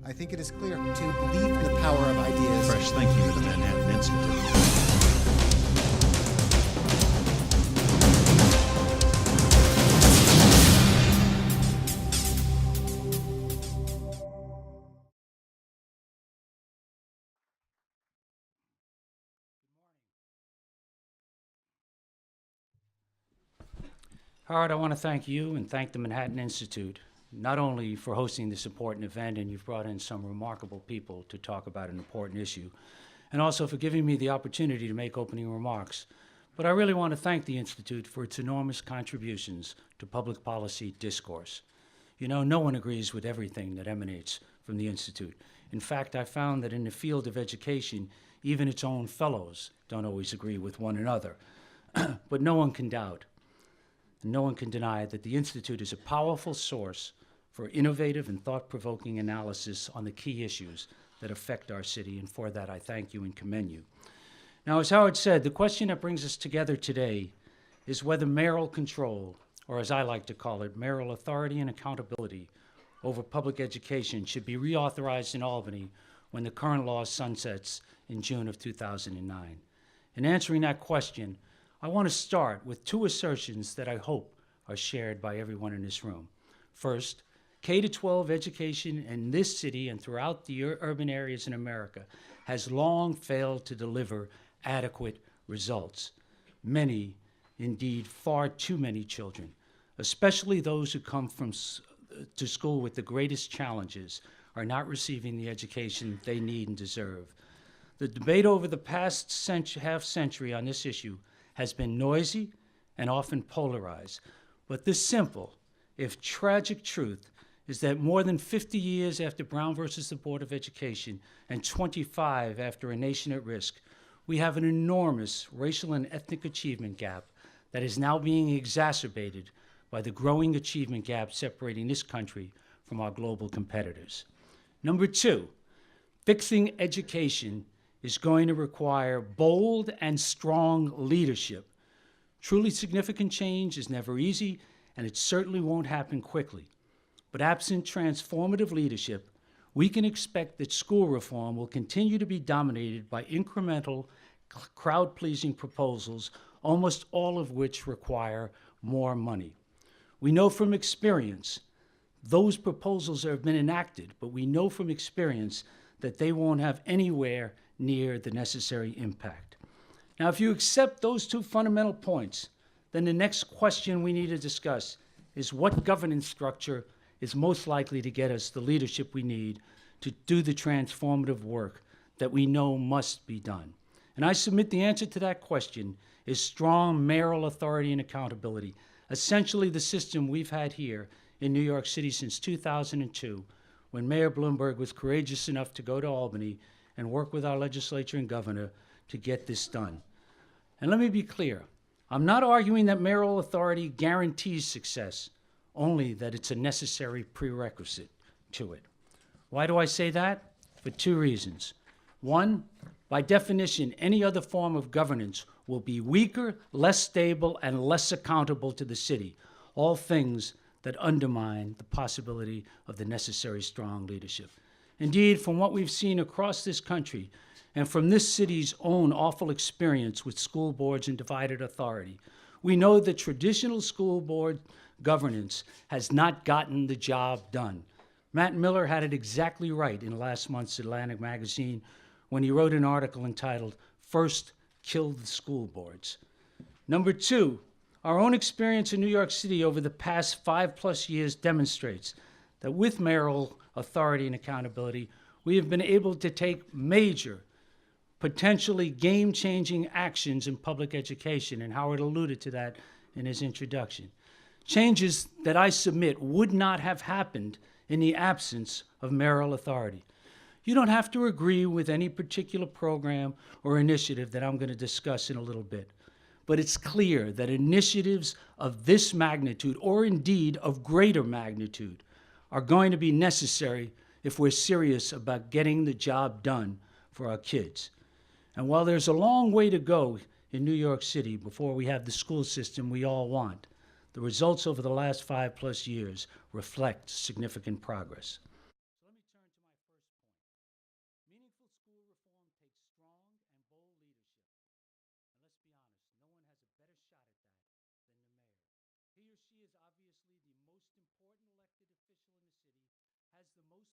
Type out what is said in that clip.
I think it is clear to believe in the power of ideas. Fresh thinking to the Manhattan Institute. Howard, I want to thank you and thank the Manhattan Institute, not only for hosting this important event, and you've brought in some remarkable people to talk about an important issue, and also for giving me the opportunity to make opening remarks, but I really want to thank the Institute for its enormous contributions to public policy discourse. You know, no one agrees with everything that emanates from the Institute. In fact, I found that in the field of education, even its own fellows don't always agree with one another. But no one can doubt, and no one can deny that the Institute is a powerful source for innovative and thought-provoking analysis on the key issues that affect our city, and for that I thank you and commend you. Now, as Howard said, the question that brings us together today is whether mayoral control, or as I like to call it, mayoral authority and accountability over public education should be reauthorized in Albany when the current law sunsets in June of 2009. In answering that question, I want to start with two assertions that I hope are shared by everyone in this room. First, K-12 education in this city and throughout the urban areas in America has long failed to deliver adequate results. Many, indeed far too many children, especially those who come to school with the greatest challenges, are not receiving the education they need and deserve. The debate over the past half century on this issue has been noisy and often polarized. But the simple, if tragic truth, is that more than 50 years after Brown versus the Board of Education and 25 after A Nation at Risk, we have an enormous racial and ethnic achievement gap that is now being exacerbated by the growing achievement gap separating this country from our global competitors. Number two, fixing education is going to require bold and strong leadership. Truly significant change is never easy, and it certainly won't happen quickly. But absent transformative leadership, we can expect that school reform will continue to be dominated by incremental, crowd-pleasing proposals, almost all of which require more money. We know from experience, those proposals have been enacted, but we know from experience that they won't have anywhere near the necessary impact. Now, if you accept those two fundamental points, then the next question we need to discuss is what governance structure is most likely to get us the leadership we need to do the transformative work that we know must be done. And I submit the answer to that question is strong mayoral authority and accountability, essentially the system we've had here in New York City since 2002, when Mayor Bloomberg was courageous enough to go to Albany and work with our legislature and governor to get this done. And let me be clear, I'm not arguing that mayoral authority guarantees success, only that it's a necessary prerequisite to it. Why do I say that? For two reasons. One, by definition, any other form of governance will be weaker, less stable, and less accountable to the city, all things that undermine the possibility of the necessary strong leadership. Indeed, from what we've seen across this country and from this city's own awful experience with school boards and divided authority, we know that traditional school board governance has not gotten the job done. Matt Miller had it exactly right in last month's Atlantic magazine when he wrote an article entitled, "First, Kill the School Boards." Number two, our own experience in New York City over the past 5+ years demonstrates that with mayoral authority and accountability, we have been able to take major, potentially game-changing actions in public education, and Howard alluded to that in his introduction. Changes that I submit would not have happened in the absence of mayoral authority. You don't have to agree with any particular program or initiative that I'm going to discuss in a little bit, but it's clear that initiatives of this magnitude, or indeed of greater magnitude, are going to be necessary if we're serious about getting the job done for our kids. And while there's a long way to go in New York City before we have the school system we all want, the results over the last 5+ years reflect significant progress. school reform takes strong and bold leadership. And let's be honest, no one has a better shot at that than the mayor. He or she is obviously the most important elected official in the city, has the most